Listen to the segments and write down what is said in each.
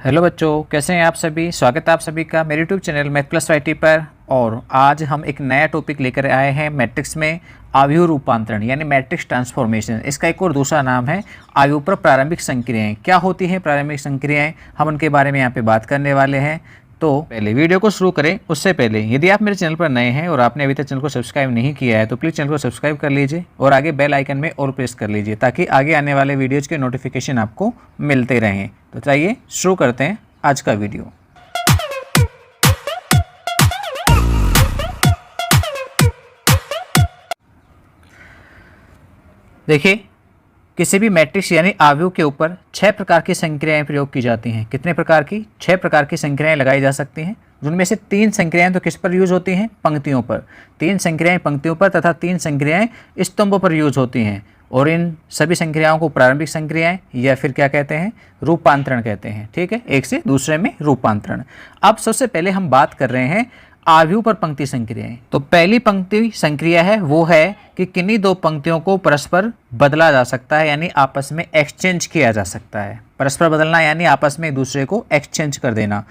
Hello बच्चों, कैसे हैं आप सभी। स्वागत है आप सभी का मेरे YouTube channel Math Plus YT पर। और आज हम एक नया टॉपिक लेकर आए हैं मैट्रिक्स में आव्यूह रूपांतरण यानी मैट्रिक्स ट्रांसफॉर्मेशन। इसका एक और दूसरा नाम है आव्यूह पर प्रारंभिक संक्रियाएं। क्या होती हैं प्रारंभिक संक्रियाएं, हम उनके बारे में यहाँ पे बात करने वाले हैं। तो पहले वीडियो को शुरू करें उससे पहले यदि आप मेरे चैनल पर नए हैं और आपने अभी तक चैनल को सब्सक्राइब नहीं किया है तो प्लीज़ चैनल को सब्सक्राइब कर लीजिए और आगे बेल आइकन में और प्रेस कर लीजिए ताकि आगे आने वाले वीडियोज़ के नोटिफिकेशन आपको मिलते रहें। तो चलिए शुरू करते हैं आज का वीडियो। देखिए, किसी भी मैट्रिक्स यानी आव्यूह के ऊपर 6 प्रकार की संक्रियाएं प्रयोग की जाती हैं। कितने प्रकार की? 6 प्रकार की संक्रियाएं लगाई जा सकती हैं, जिनमें से 3 संक्रियाएं तो किस पर यूज होती हैं? पंक्तियों पर। 3 संक्रियाएं पंक्तियों पर तथा 3 संक्रियाएं स्तंभों पर यूज होती हैं। और इन सभी संक्रियाओं को प्रारंभिक संक्रियाएं या फिर क्या कहते हैं? रूपांतरण कहते हैं। ठीक है, एक से दूसरे में रूपांतरण। अब सबसे पहले हम बात कर रहे हैं आव्यूह पर पंक्ति संक्रियाएं। तो पहली पंक्ति संक्रिया है वो है कि किन्हीं दो पंक्तियों को परस्पर बदला जा सकता है, यानी आपस में एक्सचेंज किया जा सकता है। परस्पर बदलना यानी आपस में एक दूसरे को एक्सचेंज कर देना।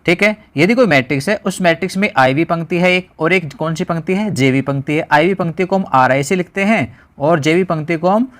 ठीक है, यदि कोई मैट्रिक्स है, उस मैट्रिक्स में आई वी पंक्ति है एक, और एक कौन सी पंक्ति है? जे वी पंक्ति है। आई वी पंक्ति को हम आर आई से लिखते हैं और जे वी पंक्ति को हम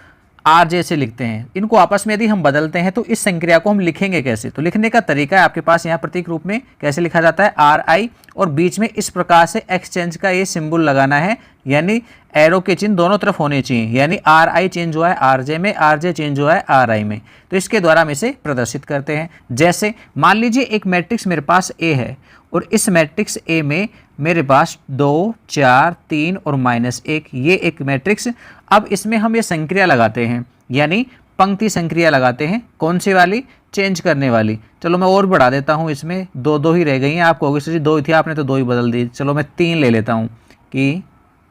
आर जे से लिखते हैं। इनको आपस में यदि हम बदलते हैं तो इस संक्रिया को हम लिखेंगे कैसे? तो लिखने का तरीका है आपके पास यहाँ प्रतीक रूप में कैसे लिखा जाता है? आर आई, और बीच में इस प्रकार से एक्सचेंज का ये सिंबल लगाना है, यानी एरो के चिन्ह दोनों तरफ होने चाहिए। यानी आर आई चेंज हुआ है आर जे में, आर जे चेंज हुआ है आर आई में। तो इसके द्वारा हम इसे प्रदर्शित करते हैं। जैसे मान लीजिए एक मैट्रिक्स मेरे पास ए है और इस मैट्रिक्स ए में मेरे पास 2, 4, 3 और -1 ये एक मैट्रिक्स। अब इसमें हम ये संक्रिया लगाते हैं, यानी पंक्ति संक्रिया लगाते हैं। कौन सी वाली? चेंज करने वाली। चलो मैं और बढ़ा देता हूँ, इसमें 2 ही रह गई हैं। आप कहोगे सर जी 2 ही थी, आपने तो 2 ही बदल दी। चलो मैं 3 ले लेता हूँ कि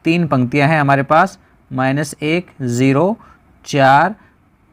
3 पंक्तियाँ हैं हमारे पास, -1, 0, 4,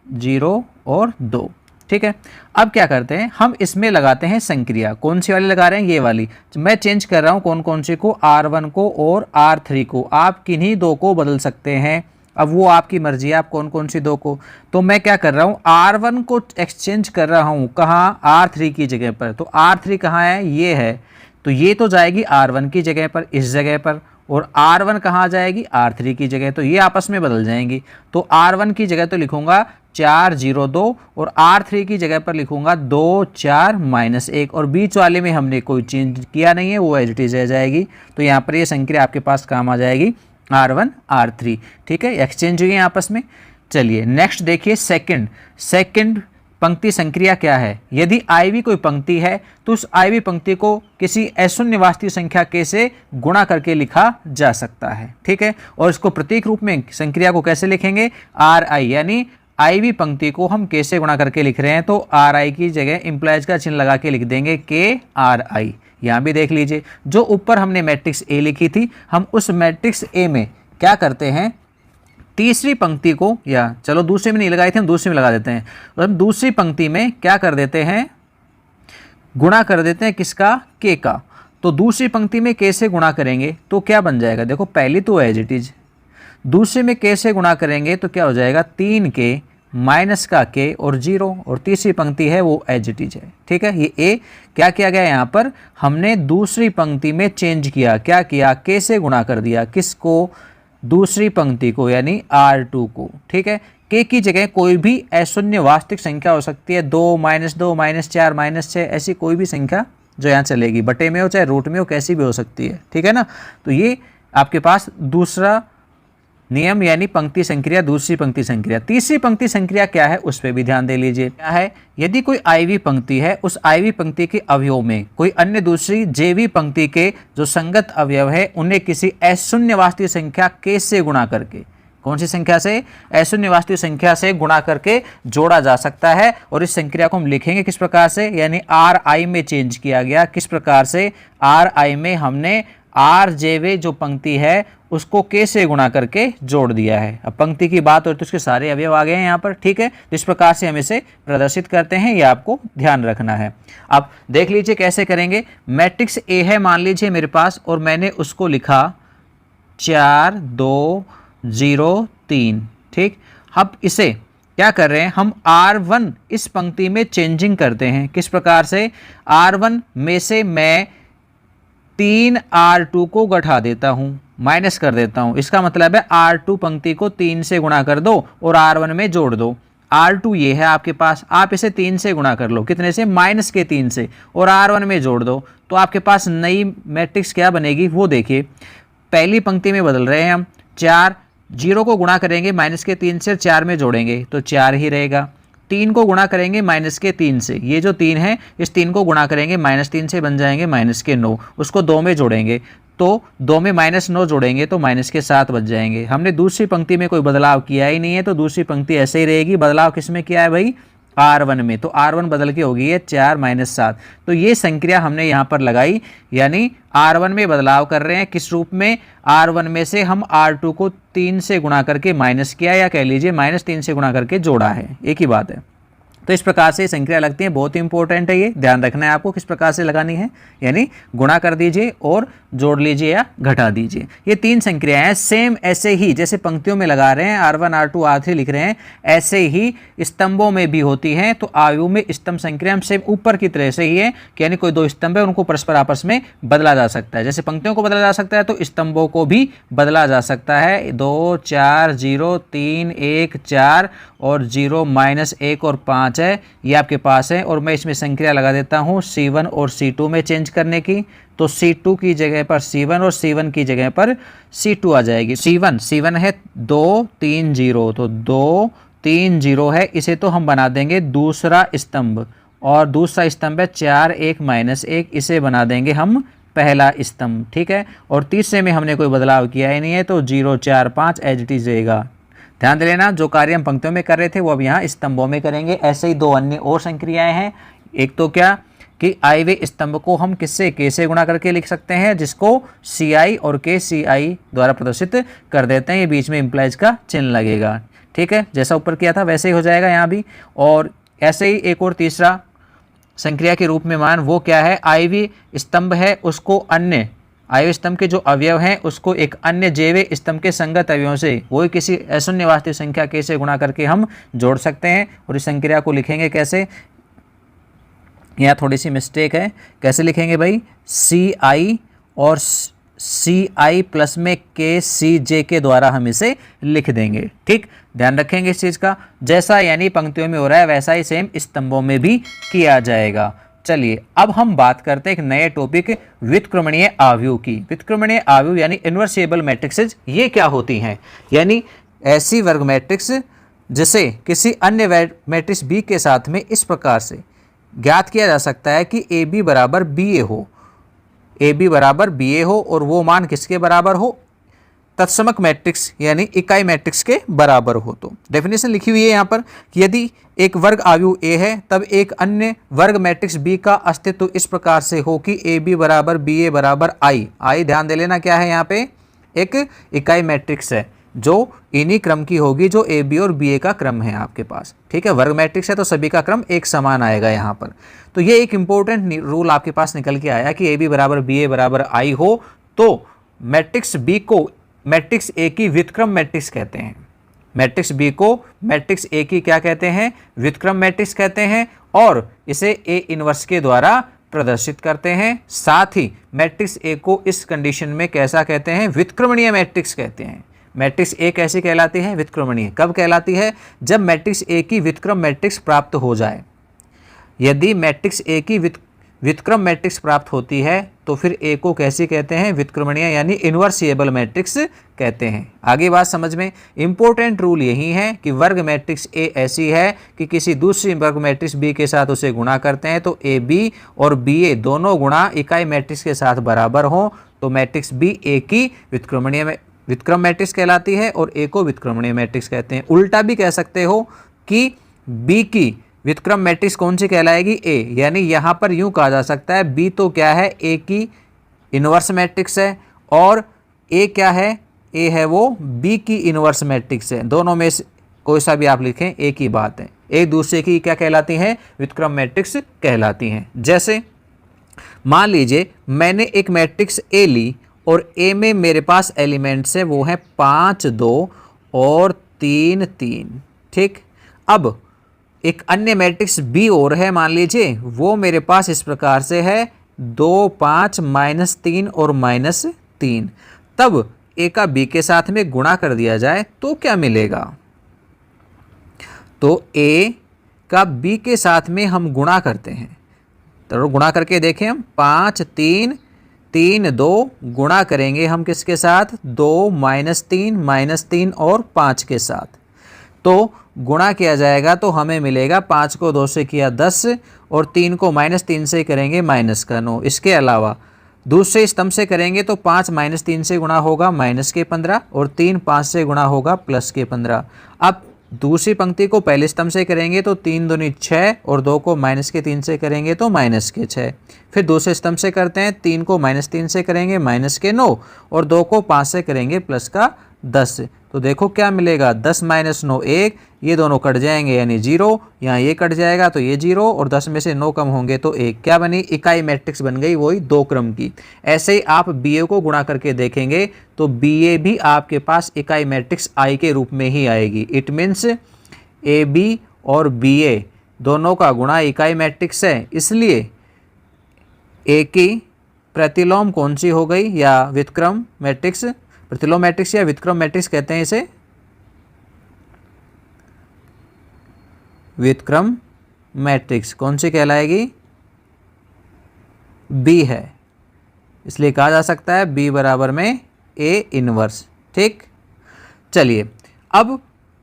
0 और 2। ठीक है, अब क्या करते हैं, हम इसमें लगाते हैं संक्रिया। कौन सी वाली लगा रहे हैं? ये वाली। मैं चेंज कर रहा हूँ कौन कौन सी को? R1 को और R3 को। आप किन्हीं 2 को बदल सकते हैं, अब वो आपकी मर्जी है, आप कौन कौन सी 2 को। तो मैं क्या कर रहा हूँ, R1 को एक्सचेंज कर रहा हूँ कहाँ? R3 की जगह पर। तो R3 कहाँ है? ये है। तो ये तो जाएगी R1 की जगह पर, इस जगह पर, और R1 कहाँ जाएगी? R3 की जगह। तो ये आपस में बदल जाएंगी। तो R1 की जगह तो लिखूंगा 4, 0, 2, और R3 की जगह पर लिखूंगा 2, 4, -1, और बीच वाले में हमने कोई चेंज किया नहीं है, वो एज इट इज रह जाएगी। तो यहाँ पर ये संक्रिया आपके पास काम आ जाएगी R1, R3। ठीक है, एक्सचेंज हुई है आपस में। चलिए नेक्स्ट देखिए, सेकंड पंक्ति संक्रिया क्या है? यदि आईवी कोई पंक्ति है तो उस आईवी पंक्ति को किसी अशून्य वास्तविक संख्या के से गुणा करके लिखा जा सकता है। ठीक है, और इसको प्रतीक रूप में संक्रिया को कैसे लिखेंगे? आर आई, यानी आईवी पंक्ति को हम के से गुणा करके लिख रहे हैं तो आर आई की जगह इंप्लाइज का चिन्ह लगा के लिख देंगे के आर आई। यहाँ भी देख लीजिए, जो ऊपर हमने मैट्रिक्स ए लिखी थी, हम उस मैट्रिक्स ए में क्या करते हैं, तीसरी पंक्ति को, या चलो दूसरे में नहीं लगाए थे, हम दूसरे में लगा देते हैं। और हम दूसरी पंक्ति में क्या कर देते हैं? गुणा कर देते हैं किसका? के का। तो दूसरी पंक्ति में के से गुणा करेंगे तो क्या बन जाएगा? देखो पहली तो एज इट इज, दूसरे में के से गुणा करेंगे तो क्या हो जाएगा? 3 के माइनस का के और 0, और तीसरी पंक्ति है वो एज इट इज है। ठीक है, ये ए क्या किया गया यहाँ पर? हमने दूसरी पंक्ति में चेंज किया। क्या किया? के से गुणा कर दिया। किसको? दूसरी पंक्ति को, यानी R2 को। ठीक है, के की जगह कोई भी अशून्य वास्तविक संख्या हो सकती है, 2, -2, -4, -6, ऐसी कोई भी संख्या जो यहाँ चलेगी, बटे में हो चाहे रूट में हो, कैसी भी हो सकती है। ठीक है ना, तो ये आपके पास दूसरा नियम यानी पंक्ति संक्रिया, दूसरी पंक्ति संक्रिया। तीसरी पंक्ति संक्रिया क्या है उस पर भी ध्यान दे लीजिए। क्या है? यदि कोई आईवी पंक्ति है, उस आईवी पंक्ति के अवयव में कोई अन्य दूसरी जेवी पंक्ति के जो संगत अवयव है उन्हें किसी अशून्य वास्तविक संख्या के से गुणा करके, कौन सी संख्या से? अशून्य वास्तविक संख्या से गुणा करके जोड़ा जा सकता है। और इस संक्रिया को हम लिखेंगे किस प्रकार से? यानी आर आई में चेंज किया गया। किस प्रकार से? आर आई में हमने आर जेवे जो पंक्ति है उसको के से गुणा करके जोड़ दिया है। अब पंक्ति की बात हो तो उसके सारे अवयव आ गए हैं यहाँ पर। ठीक है, इस प्रकार से हम इसे प्रदर्शित करते हैं, ये आपको ध्यान रखना है। अब देख लीजिए कैसे करेंगे। मैट्रिक्स ए है मान लीजिए मेरे पास, और मैंने उसको लिखा 4, 2, 0, 3। ठीक, अब इसे क्या कर रहे हैं हम, R1 इस पंक्ति में चेंजिंग करते हैं। किस प्रकार से, R1 में से मैं 3 R2 को घटा देता हूं, माइनस कर देता हूं। इसका मतलब है R2 पंक्ति को 3 से गुणा कर दो और R1 में जोड़ दो। R2 ये है आपके पास, आप इसे 3 से गुणा कर लो, कितने से, माइनस के 3 से, और R1 में जोड़ दो, तो आपके पास नई मैट्रिक्स क्या बनेगी वो देखिए। पहली पंक्ति में बदल रहे हैं हम, 4 0 को गुणा करेंगे माइनस के 3 से, 4 में जोड़ेंगे तो 4 ही रहेगा। 3 को गुणा करेंगे माइनस के 3 से, ये जो 3 है इस 3 को गुणा करेंगे -3 से, बन जाएंगे माइनस के 9, उसको 2 में जोड़ेंगे तो 2 में -9 जोड़ेंगे तो माइनस के 7 बच जाएंगे। हमने दूसरी पंक्ति में कोई बदलाव किया ही नहीं है तो दूसरी पंक्ति ऐसे ही रहेगी। बदलाव किस में किया है भाई, R1 में, तो R1 बदल के होगी है 4 - 7। तो ये संक्रिया हमने यहाँ पर लगाई, यानी R1 में बदलाव कर रहे हैं। किस रूप में, R1 में से हम R2 को 3 से गुणा करके माइनस किया, या कह लीजिए -3 से गुणा करके जोड़ा है, एक ही बात है। तो इस प्रकार से संक्रिया लगती है, बहुत ही इंपॉर्टेंट है, ये ध्यान रखना है आपको किस प्रकार से लगानी है, यानी गुणा कर दीजिए और जोड़ लीजिए या घटा दीजिए। ये 3 संक्रियाएं हैं, सेम ऐसे ही जैसे पंक्तियों में लगा रहे हैं, R1 R2 R3 लिख रहे हैं, ऐसे ही स्तंभों में भी होती हैं। तो आयु में स्तंभ संक्रिया सेम ऊपर की तरह से ही है, यानी कोई 2 स्तंभ है उनको परस्पर आपस में बदला जा सकता है। जैसे पंक्तियों को बदला जा सकता है तो स्तंभों को भी बदला जा सकता है। 2 4 0 3 1 4 और 0 -1 और 5 है, ये आपके पास है। और मैं इसमें संक्रिया लगा देता हूँ C1 और C2 में चेंज करने की, तो C2 की जगह पर C1 और C1 की जगह पर C2 आ जाएगी। C1 है 2 3 0, तो 2 3 0 है, इसे तो हम बना देंगे दूसरा स्तंभ, और दूसरा स्तंभ है 4 1 -1, इसे बना देंगे हम पहला स्तंभ, ठीक है। और तीसरे में हमने कोई बदलाव किया ही नहीं है, तो 0 4 5 एज इट इज रहेगा। ध्यान दे लेना, जो कार्य हम पंक्तियों में कर रहे थे वो अब यहाँ स्तंभों में करेंगे। ऐसे ही 2 अन्य और संक्रियाएं हैं। एक तो क्या कि आयवे स्तंभ को हम किससे, K से गुणा करके लिख सकते हैं, जिसको CI और KCI द्वारा प्रदर्शित कर देते हैं। ये बीच में इम्प्लाइज का चिन्ह लगेगा, ठीक है, जैसा ऊपर किया था वैसे ही हो जाएगा यहाँ भी। और ऐसे ही एक और तीसरा संक्रिया के रूप में मान, वो क्या है, आयवी स्तंभ है उसको अन्य आयव स्तंभ के जो अवयव हैं उसको एक अन्य जैवे स्तंभ के संगत अवयवों से, वही किसी अशून्य वास्तविक संख्या K से गुणा करके हम जोड़ सकते हैं। और इस संक्रिया को लिखेंगे कैसे, यहाँ थोड़ी सी मिस्टेक है, कैसे लिखेंगे भाई, CI और CI प्लस में KCJ के द्वारा हम इसे लिख देंगे, ठीक, ध्यान रखेंगे इस चीज़ का। जैसा यानी पंक्तियों में हो रहा है वैसा ही सेम स्तंभों में भी किया जाएगा। चलिए अब हम बात करते हैं एक नए टॉपिक, व्युत्क्रमणीय आव्यूह की। व्युत्क्रमणीय आव्यूह यानी इनवर्सिबल मैट्रिक्सेस, ये क्या होती हैं, यानी ऐसी वर्ग मैट्रिक्स जिसे किसी अन्य मैट्रिक्स B के साथ में इस प्रकार से ज्ञात किया जा सकता है कि AB बराबर BA हो, AB बराबर BA हो, और वो मान किसके बराबर हो, तत्समक मैट्रिक्स यानी इकाई मैट्रिक्स के बराबर हो। तो डेफिनेशन लिखी हुई है यहाँ पर कि यदि एक वर्ग आव्यूह A है तब एक अन्य वर्ग मैट्रिक्स B का अस्तित्व इस प्रकार से हो कि AB बराबर BA बराबर I ध्यान दे लेना क्या है, यहाँ पे एक इकाई मैट्रिक्स है जो इन्हीं क्रम की होगी जो AB और BA का क्रम है आपके पास, ठीक है। वर्ग मैट्रिक्स है तो सभी का क्रम एक समान आएगा यहाँ पर। तो ये एक इंपॉर्टेंट रूल आपके पास निकल के आया कि AB बराबर BA बराबर I हो तो मैट्रिक्स B को मैट्रिक्स A की व्युत्क्रम मैट्रिक्स कहते हैं। मैट्रिक्स B को मैट्रिक्स A की क्या कहते हैं, व्युत्क्रम मैट्रिक्स कहते हैं, और इसे A इनवर्स के द्वारा प्रदर्शित करते हैं। साथ ही मैट्रिक्स A को इस कंडीशन में कैसा कहते हैं, व्युत्क्रमणीय मैट्रिक्स कहते हैं। मैट्रिक्स A कैसी कहलाती है, व्युत्क्रमणीय। कब कहलाती है, जब मैट्रिक्स A की व्युत्क्रम मैट्रिक्स प्राप्त हो जाए। यदि मैट्रिक्स A की व्युत्क्रम मैट्रिक्स प्राप्त होती है तो फिर A को कैसी कहते हैं, व्युत्क्रमणीय यानी इनवर्सिबल मैट्रिक्स कहते हैं। आगे बात समझ में, इंपॉर्टेंट रूल यही है कि वर्ग मैट्रिक्स A ऐसी है कि किसी दूसरी वर्ग मैट्रिक्स B के साथ उसे गुणा करते हैं तो AB और BA दोनों गुणा इकाई मैट्रिक्स के साथ बराबर हो तो मैट्रिक्स B A की व्युत्क्रम मैट्रिक्स कहलाती है और A को व्युत्क्रमणीय मैट्रिक्स कहते हैं। उल्टा भी कह सकते हो कि B की व्युत्क्रम मैट्रिक्स कौन सी कहलाएगी, A, यानी यहाँ पर यूं कहा जा सकता है B तो क्या है, A की इनवर्स मैट्रिक्स है, और A क्या है, A है वो B की इनवर्स मैट्रिक्स है। दोनों में से कोई सा भी आप लिखें एक ही बात है, एक दूसरे की क्या कहलाती हैं, व्युत्क्रम मैट्रिक्स कहलाती हैं। जैसे मान लीजिए मैंने एक मैट्रिक्स A ली और A में मेरे पास एलिमेंट्स है वो है 5 2 और 3 3, ठीक। अब एक अन्य मैट्रिक्स बी और है मान लीजिए, वो मेरे पास इस प्रकार से है 2 5 -3 और -3। तब ए का बी के साथ में गुणा कर दिया जाए तो क्या मिलेगा? तो ए का बी के साथ में हम गुणा करते हैं, तो गुणा करके देखें हम 5 3 3 2 गुणा करेंगे हम किसके साथ? 2 -3 -3 और 5 के साथ। तो गुणा किया जाएगा तो हमें मिलेगा 5 को 2 से किया 10 और 3 को -3 से करेंगे -9। इसके अलावा दूसरे स्तंभ से करेंगे तो 5 -3 से गुणा होगा -15 और 3 5 से गुणा होगा +15। अब दूसरी पंक्ति को पहले स्तंभ से करेंगे तो 3 दूनी 6 और 2 को -3 से करेंगे तो -6। फिर दूसरे स्तंभ से करते हैं, 3 को -3 से करेंगे -9 और 2 को 5 से करेंगे +10। तो देखो क्या मिलेगा? 10 - 9 1, ये दोनों कट जाएंगे यानी 0, यहाँ ये कट जाएगा तो ये 0 और 10 में से 9 कम होंगे तो 1। क्या बनी? इकाई मैट्रिक्स बन गई, वही 2 क्रम की। ऐसे ही आप बी ए को गुणा करके देखेंगे तो बी ए भी आपके पास इकाई मैट्रिक्स आई के रूप में ही आएगी। इट मीन्स ए बी और बी ए दोनों का गुणा इकाई मैट्रिक्स है, इसलिए ए की प्रतिलोम कौन सी हो गई या व्युत्क्रम मैट्रिक्स? प्रतिलोम मैट्रिक्स या व्युत्क्रम मैट्रिक्स कहते हैं इसे। व्युत्क्रम मैट्रिक्स कौन सी कहलाएगी? बी है, इसलिए कहा जा सकता है बी बराबर में ए इनवर्स। ठीक, चलिए अब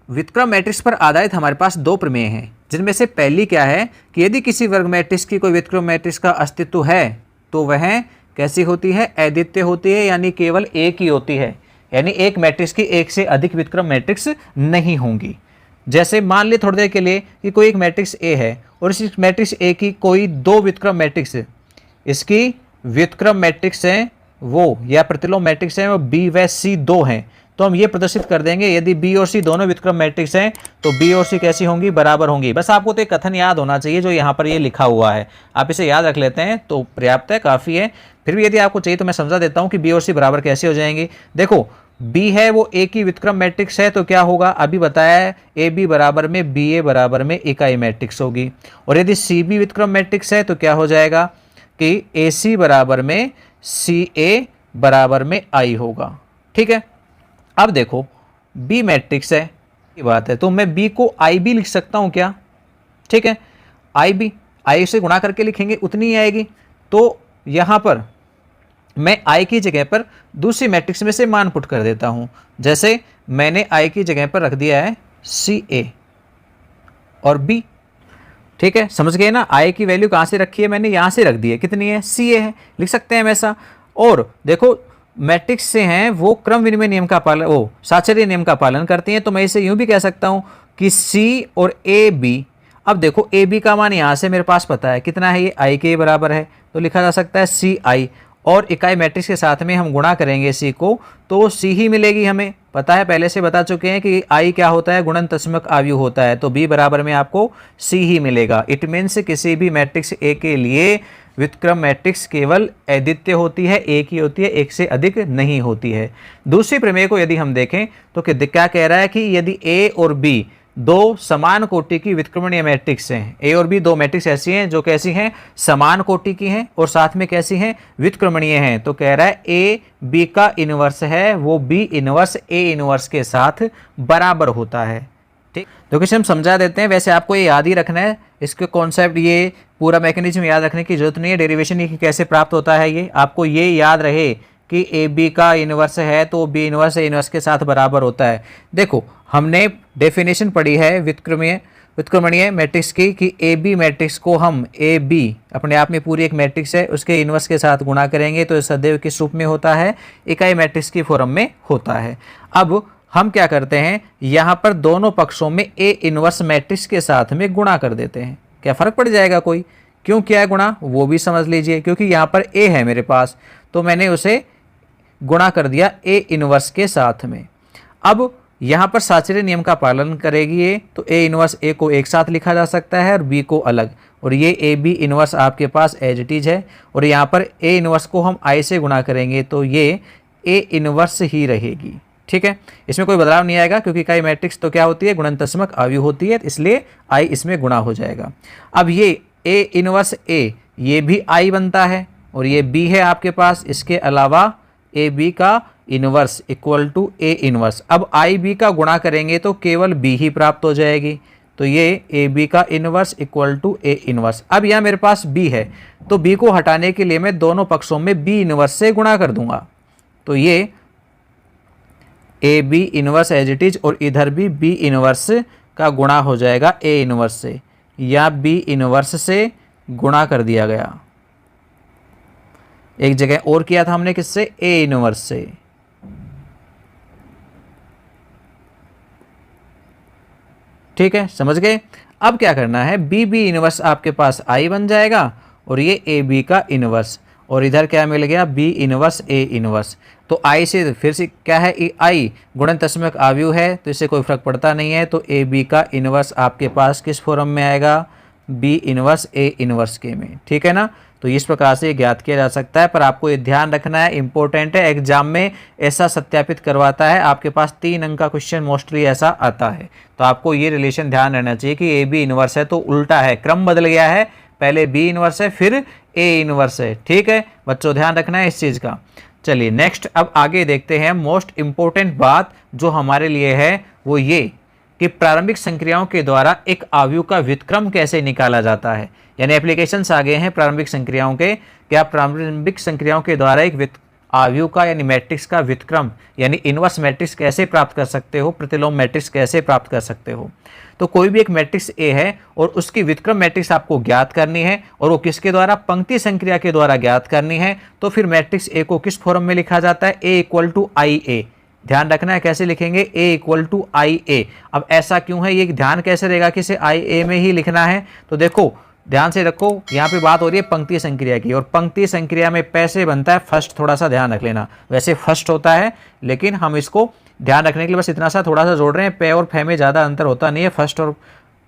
व्युत्क्रम मैट्रिक्स पर आधारित हमारे पास 2 प्रमेय हैं, जिनमें से पहली क्या है कि यदि किसी वर्ग मैट्रिक्स की कोई व्युत्क्रम मैट्रिक्स का अस्तित्व है तो वह कैसी होती है? अद्वितीय होती है, यानी केवल एक ही होती है, यानी एक मैट्रिक्स की एक से अधिक व्युत्क्रम मैट्रिक्स नहीं होंगी। जैसे मान ले थोड़ी देर के लिए कि कोई एक मैट्रिक्स ए है और इस मैट्रिक्स ए की कोई 2 व्युत्क्रम मैट्रिक्स, इसकी व्युत्क्रम मैट्रिक्स हैं वो या प्रतिलोम मैट्रिक्स हैं वो बी व सी 2 हैं, तो हम ये प्रदर्शित कर देंगे यदि बी और सी दोनों व्युत्क्रम मैट्रिक्स हैं तो बी और सी कैसी होंगी? बराबर होंगी। बस आपको तो एक कथन याद होना चाहिए जो यहाँ पर ये लिखा हुआ है, आप इसे याद रख लेते हैं तो पर्याप्त है, काफ़ी है। फिर भी यदि आपको चाहिए तो मैं समझा देता हूँ कि बी और सी बराबर कैसे हो जाएंगे। देखो बी है वो ए की व्युत्क्रम मैट्रिक्स है, तो क्या होगा? अभी बताया है ए बी बराबर में बी ए बराबर में इकाई मैट्रिक्स होगी। और यदि सी बी व्युत्क्रम मैट्रिक्स है तो क्या हो जाएगा कि ए सी बराबर में सी ए बराबर में आई होगा। ठीक है, अब देखो बी मैट्रिक्स है ये बात है, तो मैं बी को आई बी लिख सकता हूँ क्या? ठीक है, आई बी आई से गुणा करके लिखेंगे उतनी ही आएगी। तो यहाँ पर मैं आई की जगह पर दूसरी मैट्रिक्स में से मान पुट कर देता हूँ। जैसे मैंने आई की जगह पर रख दिया है सी ए और बी। ठीक है, समझ गए ना? आई की वैल्यू कहाँ से रखी है? मैंने यहाँ से रख दी है, कितनी है? सी ए है, लिख सकते हैं ऐसा। और देखो मैट्रिक्स से हैं वो क्रम विनिमय नियम का पालन, वो साचर्य नियम का पालन करती हैं, तो मैं इसे यूँ भी कह सकता हूँ कि सी और ए बी। अब देखो ए बी का मान यहाँ से मेरे पास पता है कितना है, ये आई के बराबर है, तो लिखा जा सकता है सी आई। और इकाई मैट्रिक्स के साथ में हम गुणा करेंगे सी को तो सी ही मिलेगी, हमें पता है, पहले से बता चुके हैं कि आई क्या होता है? गुणनत्मक आव्यूह होता है, तो बी बराबर में आपको सी ही मिलेगा। इट मीन्स किसी भी मैट्रिक्स ए के लिए व्युत्क्रम मैट्रिक्स केवल अद्वितीय होती है, एक ही होती है, एक से अधिक नहीं होती है। दूसरी प्रमेय को यदि हम देखें तो क्या कह रहा है कि यदि ए और बी 2 समान कोटि की व्युत्क्रमणीय मैट्रिक्स हैं, ए और बी 2 मैट्रिक्स ऐसी हैं जो कैसी हैं? समान कोटि की हैं और साथ में कैसी हैं? व्युत्क्रमणीय हैं। तो कह रहा है ए बी का इनवर्स है वो बी इनवर्स ए इनवर्स के साथ बराबर होता है। ठीक, तो किसी हम समझा देते हैं, वैसे आपको ये याद ही रखना है, इसके कॉन्सेप्ट ये पूरा मैकेनिज्म याद रखने की जरूरत नहीं है। डेरिवेशन ये कैसे प्राप्त होता है ये आपको ये याद रहे कि ए बी का इनवर्स है तो बी इनवर्स ए इनवर्स के साथ बराबर होता है। देखो हमने डेफिनेशन पढ़ी है व्युत्क्रमणीय मैट्रिक्स की कि ए बी मैट्रिक्स को हम ए बी अपने आप में पूरी एक मैट्रिक्स है उसके इनवर्स के साथ गुणा करेंगे तो सदैव किस रूप में होता है? इकाई मैट्रिक्स की फॉर्म में होता है। अब हम क्या करते हैं, यहाँ पर दोनों पक्षों में ए इनवर्स मैट्रिक्स के साथ में गुणा कर देते हैं। क्या फ़र्क पड़ जाएगा कोई? क्यों किया है गुणा वो भी समझ लीजिए, क्योंकि यहाँ पर ए है मेरे पास तो मैंने उसे गुणा कर दिया ए इनवर्स के साथ में। अब यहाँ पर साचर्य नियम का पालन करेगी ये, तो ए इनवर्स ए को एक साथ लिखा जा सकता है और बी को अलग, और ये ए बी इनवर्स आपके पास एज इट इज है। और यहाँ पर ए इनवर्स को हम आई से गुणा करेंगे तो ये ए इनवर्स ही रहेगी। ठीक है, इसमें कोई बदलाव नहीं आएगा क्योंकि इकाई मैट्रिक्स तो क्या होती है, गुणनतस्मक अवयव होती है, इसलिए आई इसमें गुणा हो जाएगा। अब ये ए इनवर्स ए, ये भी आई बनता है और ये बी है आपके पास, इसके अलावा ए बी का inverse equal to A inverse. अब आई बी का गुणा करेंगे तो केवल बी ही प्राप्त हो जाएगी, तो ये ए बी का inverse equal to A inverse. अब यहाँ मेरे पास बी है, तो बी को हटाने के लिए मैं दोनों पक्षों में बी इनवर्स से गुणा कर दूंगा, तो ये A B inverse as it is और इधर भी बी इनवर्स का गुणा हो जाएगा ए इनवर्स से, या बी इनवर्स से गुणा कर दिया गया। एक जगह और किया था हमने किससे, ए इनवर्स से। ठीक है, समझ गए। अब क्या करना है, बी बी इनवर्स आपके पास आई बन जाएगा और ये ए बी का इनवर्स, और इधर क्या मिल गया, बी इनवर्स ए इनवर्स। तो आई से फिर से क्या है, आई गुणनतस्मक अवयव है तो इससे कोई फर्क पड़ता नहीं है, तो ए बी का इनवर्स आपके पास किस फॉर्म में आएगा, बी इनवर्स ए इनवर्स के में। ठीक है ना, तो इस प्रकार से ज्ञात किया जा सकता है, पर आपको ये ध्यान रखना है, इंपॉर्टेंट है, एग्जाम में ऐसा सत्यापित करवाता है, आपके पास 3 अंक का क्वेश्चन मोस्टली ऐसा आता है, तो आपको ये रिलेशन ध्यान रहना चाहिए कि ए बी इनवर्स है तो उल्टा है, क्रम बदल गया है, पहले बी इनवर्स है फिर ए इनवर्स है। ठीक है बच्चों, ध्यान रखना है इस चीज़ का। चलिए नेक्स्ट अब आगे देखते हैं, मोस्ट इंपॉर्टेंट बात जो हमारे लिए है वो ये कि प्रारंभिक संक्रियाओं के द्वारा एक अवयव का व्युत्क्रम कैसे निकाला जाता है, यानी एप्लीकेशंस आ गए हैं प्रारंभिक संक्रियाओं के, क्या प्रारंभिक संक्रियाओं के द्वारा एक अवयव का यानी मैट्रिक्स का व्युत्क्रम यानी इनवर्स मैट्रिक्स कैसे प्राप्त कर सकते हो, प्रतिलोम मैट्रिक्स कैसे प्राप्त कर सकते हो। तो कोई भी एक मैट्रिक्स ए है और उसकी व्युत्क्रम मैट्रिक्स आपको ज्ञात करनी है और वो किसके द्वारा, पंक्ति संक्रिया के द्वारा ज्ञात करनी है। तो फिर मैट्रिक्स ए को किस फॉर्म में लिखा जाता है, ए इक्वल टू आई ए। ध्यान रखना है कैसे लिखेंगे, ए इक्वल टू आई ए। अब ऐसा क्यों है, ये ध्यान कैसे रहेगा कि इसे आई ए में ही लिखना है, तो देखो ध्यान से रखो, यहाँ पे बात हो रही है पंक्ति संक्रिया की, और पंक्ति संक्रिया में पैसे बनता है फर्स्ट, थोड़ा सा ध्यान रख लेना, वैसे फर्स्ट होता है लेकिन हम इसको ध्यान रखने के लिए बस इतना सा थोड़ा सा जोड़ रहे हैं, पे और फे में ज़्यादा अंतर होता नहीं है, फर्स्ट और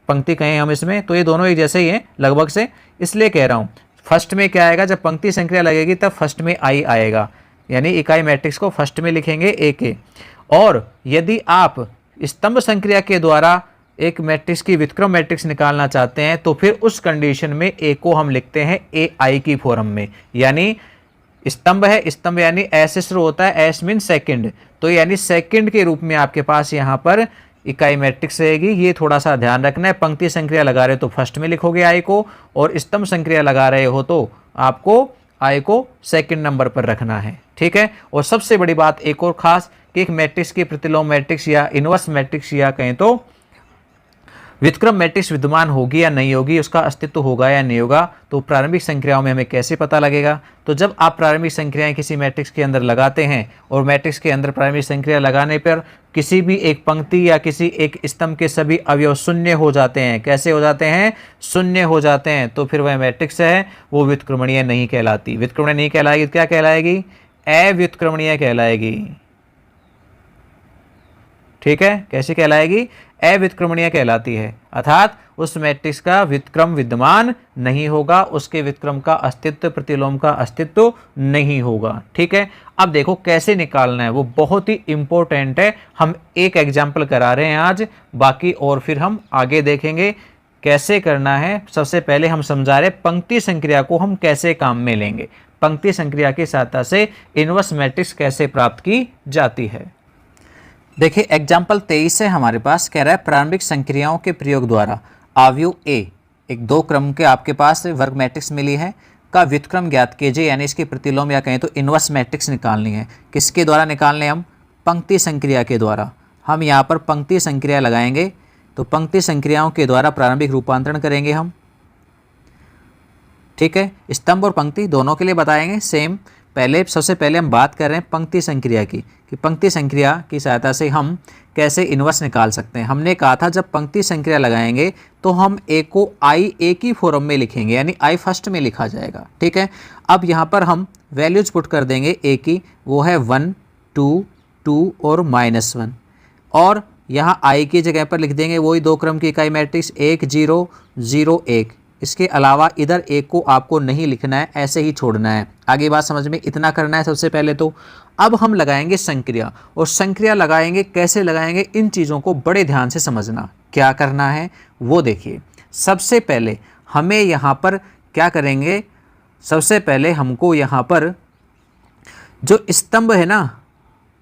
पंक्ति कहें हम इसमें, तो ये दोनों एक जैसे ही हैं लगभग से, इसलिए कह रहा हूँ फर्स्ट में क्या आएगा, जब पंक्ति संक्रिया लगेगी तब फर्स्ट में आई आएगा, यानी इकाई मैट्रिक्स को फर्स्ट में लिखेंगे ए के। और यदि आप स्तंभ संक्रिया के द्वारा एक मैट्रिक्स की व्युत्क्रम मैट्रिक्स निकालना चाहते हैं तो फिर उस कंडीशन में ए को हम लिखते हैं ए आई की फॉर्म में, यानी स्तंभ है, स्तंभ यानी एस से शुरू होता है, एस मीन सेकंड, तो यानी सेकंड के रूप में आपके पास यहाँ पर इकाई मैट्रिक्स रहेगी। ये थोड़ा सा ध्यान रखना है, पंक्ति संक्रिया लगा रहे हो तो फर्स्ट में लिखोगे आई को, और स्तंभ संक्रिया लगा रहे हो तो आपको आई को सेकंड नंबर पर रखना है। ठीक है, और सबसे बड़ी बात एक और खास कि एक मैट्रिक्स की प्रतिलोम मैट्रिक्स या इनवर्स मैट्रिक्स या कहें तो व्युत्क्रम मैट्रिक्स विद्यमान होगी या नहीं होगी, उसका अस्तित्व होगा या नहीं होगा, तो प्रारंभिक संक्रियाओं में हमें कैसे पता लगेगा। तो जब आप प्रारंभिक संक्रियाएं किसी मैट्रिक्स के अंदर लगाते हैं और मैट्रिक्स के अंदर प्रारंभिक संक्रिया लगाने पर किसी भी एक पंक्ति या किसी एक स्तंभ के सभी अवयव शून्य हो जाते हैं, कैसे हो जाते हैं, शून्य हो जाते हैं, तो फिर वह मैट्रिक्स है वो व्युत्क्रमणीय नहीं कहलाती। व्युत्क्रमणीय नहीं कहलाएगी तो क्या कहलाएगी, अव्युत्क्रमणीय कहलाएगी। ठीक है, कैसी कहलाएगी, अव्युत्क्रमणीय कहलाती है, अर्थात उस मैट्रिक्स का व्युत्क्रम विद्यमान नहीं होगा, उसके व्युत्क्रम का अस्तित्व, प्रतिलोम का अस्तित्व नहीं होगा। ठीक है, अब देखो कैसे निकालना है, वो बहुत ही इंपॉर्टेंट है। हम एक एग्जाम्पल करा रहे हैं आज, बाकी और फिर हम आगे देखेंगे कैसे करना है। सबसे पहले हम समझा रहे पंक्ति संक्रिया को हम कैसे काम में लेंगे, पंक्ति संक्रिया की सहायता से इनवर्स मैट्रिक्स कैसे प्राप्त की जाती है। देखिए एग्जाम्पल 23 से हमारे पास कह रहा है प्रारंभिक संक्रियाओं के प्रयोग द्वारा अवयव ए, एक 2 क्रम के आपके पास वर्ग मैट्रिक्स मिली है, का व्युत्क्रम ज्ञात कीजिए, यानी इसकी प्रतिलोम या कहें तो इनवर्स मैट्रिक्स निकालनी है। किसके द्वारा निकालने, हम पंक्ति संक्रिया के द्वारा। हम यहाँ पर पंक्ति संक्रिया लगाएंगे, तो पंक्ति संक्रियाओं के द्वारा प्रारंभिक रूपांतरण करेंगे हम। ठीक है, स्तंभ और पंक्ति दोनों के लिए बताएंगे सेम। सबसे पहले हम बात कर रहे हैं पंक्ति संक्रिया की, कि पंक्ति संक्रिया की सहायता से हम कैसे इनवर्स निकाल सकते हैं। हमने कहा था जब पंक्ति संक्रिया लगाएंगे तो हम ए को आई ए की फॉर्म में लिखेंगे, यानी आई फर्स्ट में लिखा जाएगा। ठीक है, अब यहाँ पर हम वैल्यूज पुट कर देंगे ए की, वो है 1 2 2 और -1, और यहाँ आई की जगह पर लिख देंगे वही 2 क्रम की इकाई मैट्रिक्स 1 0 0 1। इसके अलावा इधर एक को आपको नहीं लिखना है, ऐसे ही छोड़ना है। आगे बात समझ में इतना करना है सबसे पहले तो। अब हम लगाएंगे संक्रिया, और संक्रिया लगाएंगे कैसे लगाएंगे, इन चीज़ों को बड़े ध्यान से समझना। क्या करना है वो देखिए। सबसे पहले हमें यहाँ पर क्या करेंगे, सबसे पहले हमको यहाँ पर जो स्तंभ है ना,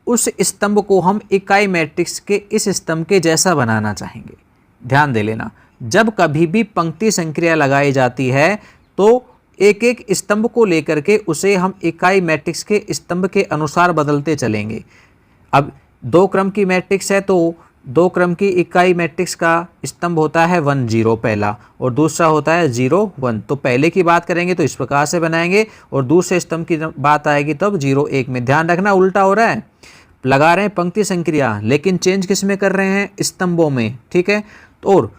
उस स्तंभ को हम इकाई मैट्रिक्स के इस स्तंभ के जैसा बनाना चाहेंगे। ध्यान दे लेना, जब कभी भी पंक्ति संक्रिया लगाई जाती है तो एक एक स्तंभ को लेकर के उसे हम इकाई मैट्रिक्स के स्तंभ के अनुसार बदलते चलेंगे। अब 2 क्रम की मैट्रिक्स है तो 2 क्रम की इकाई मैट्रिक्स का स्तंभ होता है 1 0 पहला, और दूसरा होता है 0 1। तो पहले की बात करेंगे तो इस प्रकार से बनाएंगे, और दूसरे स्तंभ की बात आएगी तब 0 1 में। ध्यान रखना उल्टा हो रहा है, लगा रहे हैं पंक्ति संक्रिया लेकिन चेंज किस में कर रहे हैं, स्तंभों में। ठीक है, और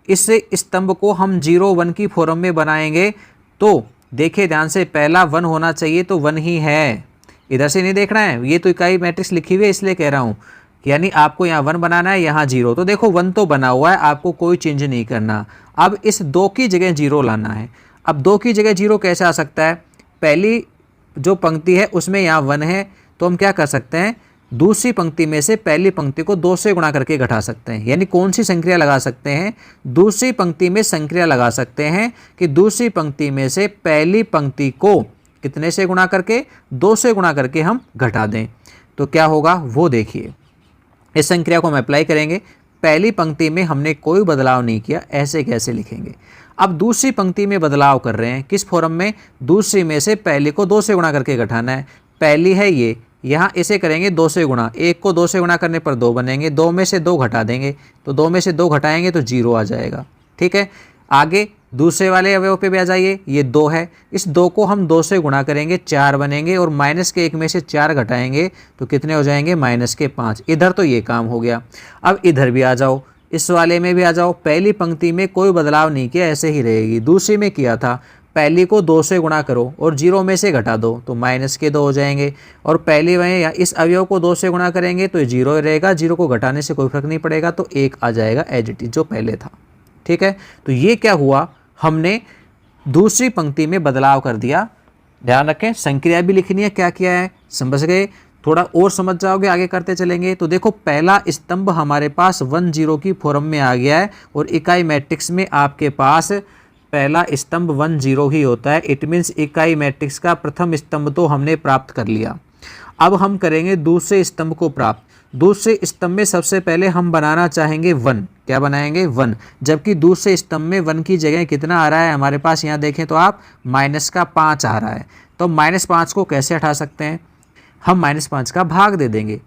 इस स्तंभ को हम 0 1 की फॉर्म में बनाएंगे तो देखिए ध्यान से, पहला 1 होना चाहिए तो 1 ही है, इधर से नहीं देखना है। ये तो इकाई मैट्रिक्स लिखी हुई है इसलिए कह रहा हूँ, यानी आपको यहाँ 1 बनाना है, यहाँ 0। तो देखो 1 तो बना हुआ है, आपको कोई चेंज नहीं करना। अब इस 2 की जगह 0 लाना है। अब 2 की जगह 0 कैसे आ सकता है, पहली जो पंक्ति है उसमें यहाँ 1 है, तो हम क्या कर सकते हैं, दूसरी पंक्ति में से पहली पंक्ति को 2 से गुणा करके घटा सकते हैं। यानी कौन सी संक्रिया लगा सकते हैं, दूसरी पंक्ति में संक्रिया लगा सकते हैं कि दूसरी पंक्ति में से पहली पंक्ति को कितने से गुणा करके, 2 से गुणा करके हम घटा दें। तो क्या होगा वो देखिए, इस संक्रिया को हम अप्लाई करेंगे। पहली पंक्ति में हमने कोई बदलाव नहीं किया, ऐसे कैसे लिखेंगे। अब दूसरी पंक्ति में बदलाव कर रहे हैं, किस फॉर्म में, दूसरी में से पहली को 2 से गुणा करके घटाना है। पहली है ये, यहाँ इसे करेंगे 2 से गुणा, 1 को 2 से गुणा करने पर 2 बनेंगे, 2 में से 2 घटा देंगे, तो 2 में से 2 घटाएंगे तो 0 आ जाएगा। ठीक है, आगे दूसरे वाले अवयव पे भी आ जाइए, ये 2 है, इस 2 को हम 2 से गुणा करेंगे, 4 बनेंगे, और माइनस के 1 में से 4 घटाएंगे तो कितने हो जाएंगे, माइनस के 5। इधर तो ये काम हो गया। अब इधर भी आ जाओ, इस वाले में भी आ जाओ। पहली पंक्ति में कोई बदलाव नहीं किया, ऐसे ही रहेगी। दूसरी में किया था, पहली को 2 से गुणा करो और 0 में से घटा दो तो माइनस के 2 हो जाएंगे, और पहली में या इस अवयव को 2 से गुणा करेंगे तो 0 रहेगा, 0 को घटाने से कोई फर्क नहीं पड़ेगा, तो 1 आ जाएगा एज इट इज जो पहले था। ठीक है, तो ये क्या हुआ, हमने दूसरी पंक्ति में बदलाव कर दिया। ध्यान रखें, संक्रिया भी लिखनी है, क्या किया है समझ गए, थोड़ा और समझ जाओगे, आगे करते चलेंगे। तो देखो पहला स्तंभ हमारे पास 1 0 की फॉर्म में आ गया है, और इकाई मैट्रिक्स में आपके पास पहला स्तंभ 1 0 ही होता है। इट मीन्स इकाई मैट्रिक्स का प्रथम स्तंभ तो हमने प्राप्त कर लिया। अब हम करेंगे दूसरे स्तंभ को प्राप्त। दूसरे स्तंभ में सबसे पहले हम बनाना चाहेंगे 1। क्या बनाएंगे, 1, जबकि दूसरे स्तंभ में 1 की जगह कितना आ रहा है हमारे पास, यहाँ देखें तो आप -5 आ रहा है। तो -5 को कैसे हटा सकते हैं, हम -5 का भाग दे देंगे।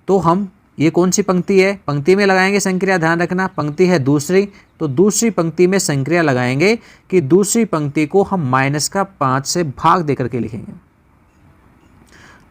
तो हम, ये कौन सी पंक्ति है, पंक्ति में लगाएंगे संक्रिया, ध्यान रखना पंक्ति है दूसरी, तो दूसरी पंक्ति में संक्रिया लगाएंगे कि दूसरी पंक्ति को हम -5 से भाग देकर के लिखेंगे।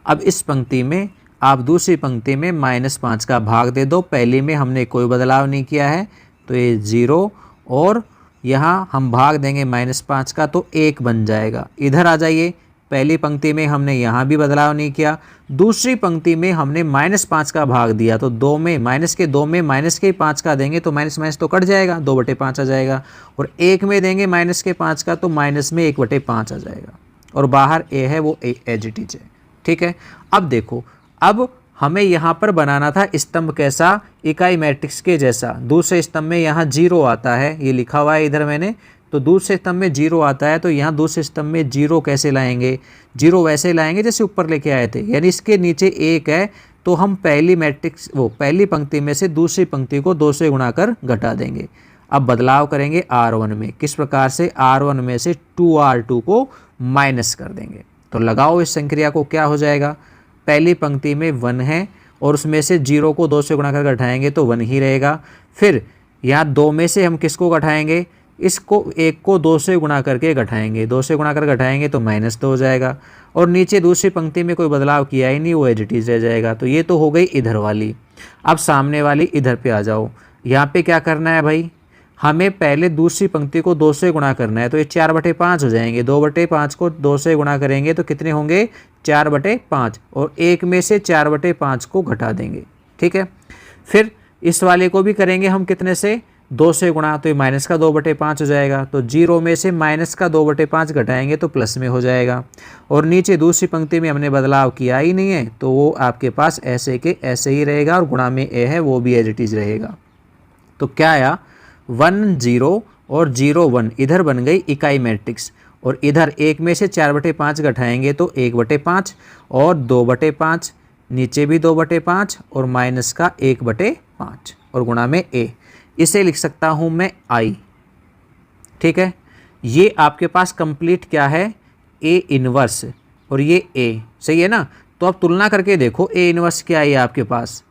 अब इस पंक्ति में आप दूसरी पंक्ति में -5 का भाग दे दो, पहली में हमने कोई बदलाव नहीं किया है तो ये 0, और यहाँ हम भाग देंगे -5 का तो 1 बन जाएगा। इधर आ जाइए, पहली पंक्ति में हमने यहाँ भी बदलाव नहीं किया, दूसरी पंक्ति में हमने -5 का भाग दिया, तो 2 में -2 में -5 का देंगे तो माइनस तो कट जाएगा, 2/5 आ जाएगा, और 1 में देंगे -5 का तो माइनस में 1/5 आ जाएगा, और बाहर ए है वो एज इट इज है। ठीक है, अब देखो, अब हमें यहाँ पर बनाना था स्तंभ कैसा, इकाई मैट्रिक्स के जैसा। दूसरे स्तंभ में यहाँ 0 आता है, ये लिखा हुआ है इधर मैंने, तो दूसरे स्तंभ में 0 आता है, तो यहाँ दूसरे स्तंभ में 0 कैसे लाएंगे, 0 वैसे लाएंगे जैसे ऊपर लेके आए थे, यानी इसके नीचे 1 है तो हम पहली पंक्ति में से दूसरी पंक्ति को 2 से गुणा कर घटा देंगे। अब बदलाव करेंगे R1 में, किस प्रकार से, R1 में से 2R2 को माइनस कर देंगे। तो लगाओ इस संक्रिया को, क्या हो जाएगा, पहली पंक्ति में 1 है और उसमें से 0 को 2 से गुणा कर घटाएंगे तो 1 ही रहेगा। फिर यहाँ 2 में से हम किसको घटाएंगे, इसको 1 को 2 से गुणा करके घटाएंगे, 2 से गुणा कर घटाएंगे तो -2 हो जाएगा, और नीचे दूसरी पंक्ति में कोई बदलाव किया ही नहीं, वो एज इट इज रह जाएगा। तो ये तो हो गई इधर वाली। अब सामने वाली इधर पे आ जाओ, यहाँ पे क्या करना है भाई, हमें पहले दूसरी पंक्ति को 2 से गुणा करना है, तो ये 4/5 हो जाएंगे, 2/5 को 2 से गुणा करेंगे तो कितने होंगे, 4/5, और 1 में से 4/5 को घटा देंगे। ठीक है, फिर इस वाले को भी करेंगे हम कितने से, 2 से गुणा तो ये माइनस का 2/5 हो जाएगा। तो 0 में से माइनस का 2/5 घटाएंगे तो प्लस में हो जाएगा। और नीचे दूसरी पंक्ति में हमने बदलाव किया ही नहीं है, तो वो आपके पास ऐसे के ऐसे ही रहेगा और गुणा में ए है वो भी एज इट इज रहेगा। तो क्या आया, 1 0 और 0 1 इधर बन गई इकाई मैट्रिक्स, और इधर 1 में से 4/5 घटाएंगे तो 1/5 और 2/5, नीचे भी 2/5 और माइनस का 1/5 और गुणा में a। इसे लिख सकता हूं मैं i। ठीक है, ये आपके पास कंप्लीट क्या है, a इनवर्स, और ये a, सही है ना। तो अब तुलना करके देखो a इनवर्स क्या है आपके पास।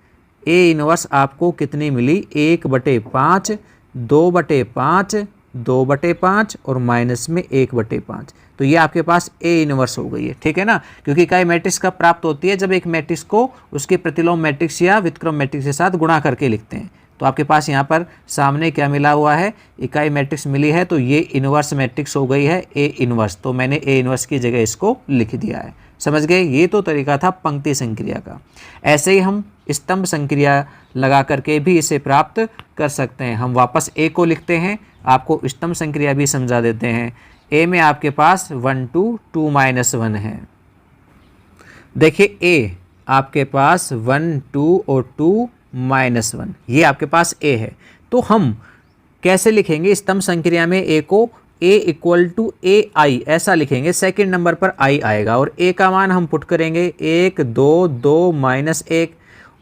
a इनवर्स आपको कितनी मिली, 1/5, 2/5, 2/5 और माइनस में 1/5। तो ये आपके पास a इनवर्स हो गई है। ठीक है ना, क्योंकि इकाई मैट्रिक्स कब प्राप्त होती है, जब एक मैट्रिक्स को उसके प्रतिलोम मैट्रिक्स या व्युत्क्रम मैट्रिक्स के साथ गुणा करके लिखते हैं। तो आपके पास यहाँ पर सामने क्या मिला हुआ है, इकाई मैट्रिक्स मिली है, तो ये इनवर्स मैट्रिक्स हो गई है a इनवर्स। तो मैंने a इनवर्स की जगह इसको लिख दिया है। समझ गए, ये तो तरीका था पंक्ति संक्रिया का। ऐसे ही हम स्तंभ संक्रिया लगा करके भी इसे प्राप्त कर सकते हैं। हम वापस a को लिखते हैं, आपको स्तंभ संक्रिया भी समझा देते हैं। a में आपके पास 1 2 2 -1 है। देखिए a आपके पास 1 2 और 2 -1, ये आपके पास a है। तो हम कैसे लिखेंगे स्तंभ संक्रिया में a को, a = ai ऐसा लिखेंगे। सेकंड नंबर पर i आएगा और a का मान हम पुट करेंगे 1 2 2 -1,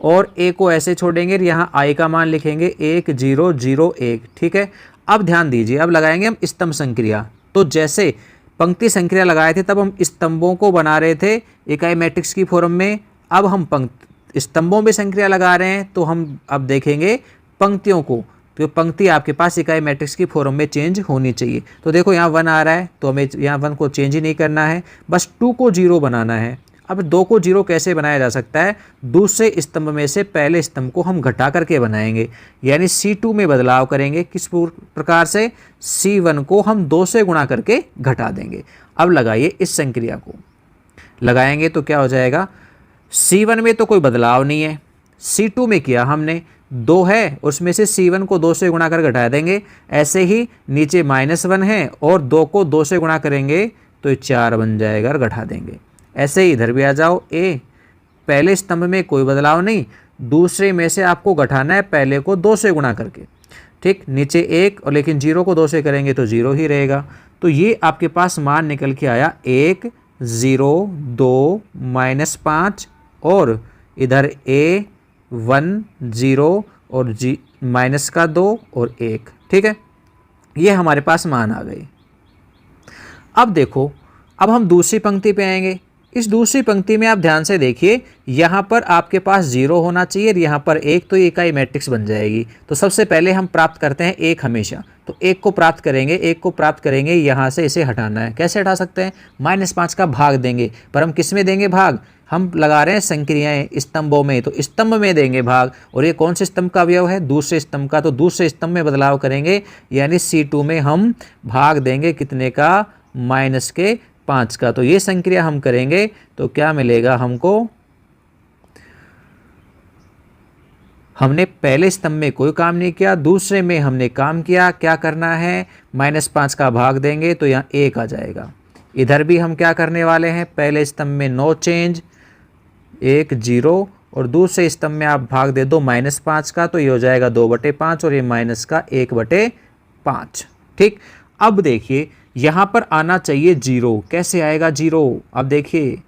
और a को ऐसे छोड़ेंगे, यहाँ i का मान लिखेंगे 1 0 0 1। ठीक है, अब ध्यान दीजिए, अब लगाएंगे हम स्तंभ संक्रिया। तो जैसे पंक्ति संक्रिया लगाए थे तब हम स्तंभों को बना रहे थे इकाई मैट्रिक्स की फॉर्म में, अब हम स्तंभों में संक्रिया लगा रहे हैं, तो हम अब देखेंगे पंक्तियों को। तो पंक्ति आपके पास इकाई मैट्रिक्स की फॉर्म में चेंज होनी चाहिए। तो देखो यहाँ 1 आ रहा है, तो हमें यहाँ 1 को चेंज ही नहीं करना है, बस 2 को 0 बनाना है। अब 2 को 0 कैसे बनाया जा सकता है, दूसरे स्तंभ में से पहले स्तंभ को हम घटा करके बनाएंगे, यानी C2 में बदलाव करेंगे। किस प्रकार से, C1 को हम 2 से गुणा करके घटा देंगे। अब लगाइए इस संक्रिया को, लगाएंगे तो क्या हो जाएगा, C1 में तो कोई बदलाव नहीं है, C2 में किया हमने 2 है, उसमें से C1 को 2 से गुणा कर घटा देंगे। ऐसे ही नीचे -1 है और 2 को 2 से गुणा करेंगे तो ये 4 बन जाएगा और घटा देंगे। ऐसे ही इधर भी आ जाओ, a पहले स्तंभ में कोई बदलाव नहीं, दूसरे में से आपको घटाना है पहले को 2 से गुणा करके। ठीक, नीचे 1 और लेकिन 0 को 2 से करेंगे तो 0 ही रहेगा। तो ये आपके पास मान निकल के आया 1 0 2 -5, और इधर a 1 0 और -2 और 1। ठीक है, ये हमारे पास मान आ गए। अब देखो, अब हम दूसरी पंक्ति पे आएंगे। इस दूसरी पंक्ति में आप ध्यान से देखिए, यहाँ पर आपके पास 0 होना चाहिए और यहाँ पर 1, तो ये इकाई मैट्रिक्स बन जाएगी। तो सबसे पहले हम प्राप्त करते हैं 1 हमेशा, तो 1 को प्राप्त करेंगे। 1 को प्राप्त करेंगे, यहाँ से इसे हटाना है। कैसे हटा सकते हैं, -5 का भाग देंगे, पर हम किस में देंगे भाग, हम लगा रहे हैं संक्रियाएं स्तंभों में, तो स्तंभ में देंगे भाग। और ये कौन से स्तंभ का अवयव है, दूसरे स्तंभ का, तो दूसरे स्तंभ में बदलाव करेंगे, यानी C2 में हम भाग देंगे कितने का, -5 का। तो ये संक्रिया हम करेंगे तो क्या मिलेगा हमको, हमने पहले स्तंभ में कोई काम नहीं किया, दूसरे में हमने काम किया। क्या करना है, -5 का भाग देंगे तो यहाँ 1 आ जाएगा। इधर भी हम क्या करने वाले हैं, पहले स्तंभ में नो चेंज, 1 0, और दूसरे स्तंभ में आप भाग दे दो -5 का, तो ये हो जाएगा 2/5 और ये माइनस का 1/5। ठीक, अब देखिए यहाँ पर आना चाहिए 0, कैसे आएगा 0, अब देखिए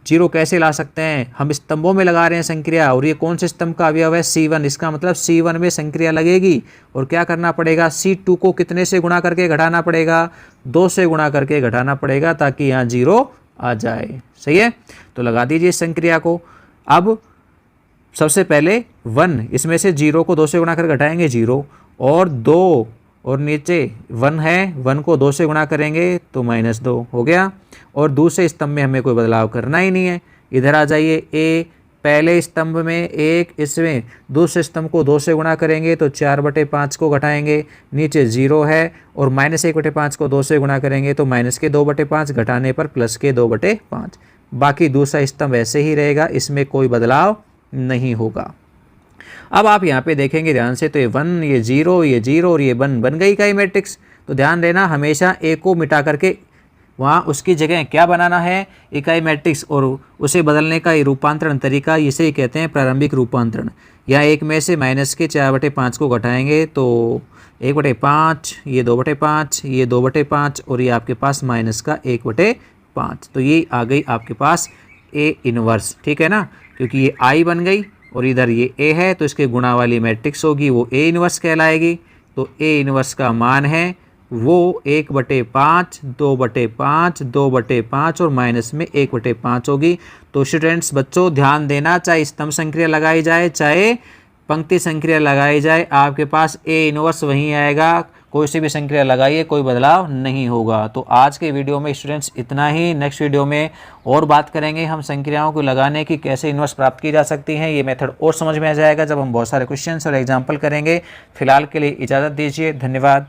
0 कैसे ला सकते हैं, हम स्तंभों में लगा रहे हैं संक्रिया, और ये कौन से स्तंभ का अवयव है, C1, इसका मतलब C1 में संक्रिया लगेगी। और क्या करना पड़ेगा, C2 को कितने से गुणा करके घटाना पड़ेगा, 2 से गुणा करके घटाना पड़ेगा, ताकि यहाँ 0 आ जाए। सही है, तो लगा दीजिए इस संक्रिया को। अब सबसे पहले 1, इसमें से 0 को 2 से गुणा कर घटाएंगे 0, और 2 और नीचे 1 है, 1 को 2 से गुणा करेंगे तो -2 हो गया। और दूसरे स्तंभ में हमें कोई बदलाव करना ही नहीं है। इधर आ जाइए, a पहले स्तंभ में 1, इसमें दूसरे स्तंभ को 2 से गुणा करेंगे तो 4/5 को घटाएंगे, नीचे 0 है, और -1/5 को 2 से गुणा करेंगे तो -2/5 घटाने पर +2/5। बाकी दूसरा स्तंभ ऐसे ही रहेगा, इसमें कोई बदलाव नहीं होगा। अब आप यहाँ पे देखेंगे ध्यान से, तो ये 1, ये 0, ये 0 और ये 1 बन गई इकाई मैट्रिक्स। तो ध्यान देना, हमेशा ए को मिटा करके वहाँ उसकी जगह क्या बनाना है, इकाई मैट्रिक्स, और उसे बदलने का ये रूपांतरण तरीका, इसे ही कहते हैं प्रारंभिक रूपांतरण। या एक में से माइनस के 4/5 को घटाएंगे तो 1/5, ये 2/5, ये 2/5 और ये आपके पास माइनस का 1/5। तो ये आ गई आपके पास ए इनवर्स, ठीक है ना, क्योंकि ये आई बन गई और इधर ये ए है, तो इसके गुणा वाली मैट्रिक्स होगी वो ए इनवर्स कहलाएगी। तो ए इनवर्स का मान है वो 1/5, 2/5, 2/5 और माइनस में 1/5 होगी। तो स्टूडेंट्स बच्चों ध्यान देना, चाहे स्तंभ संक्रिया लगाई जाए चाहे पंक्ति संक्रिया लगाई जाए, आपके पास ए इनवर्स वहीं आएगा। कोई सी भी संक्रिया लगाइए, कोई बदलाव नहीं होगा। तो आज के वीडियो में स्टूडेंट्स इतना ही। नेक्स्ट वीडियो में और बात करेंगे हम संक्रियाओं को लगाने की, कैसे इनवर्स प्राप्त की जा सकती हैं। ये मेथड और समझ में आ जाएगा जब हम बहुत सारे क्वेश्चंस और एग्जाम्पल करेंगे। फिलहाल के लिए इजाज़त दीजिए, धन्यवाद।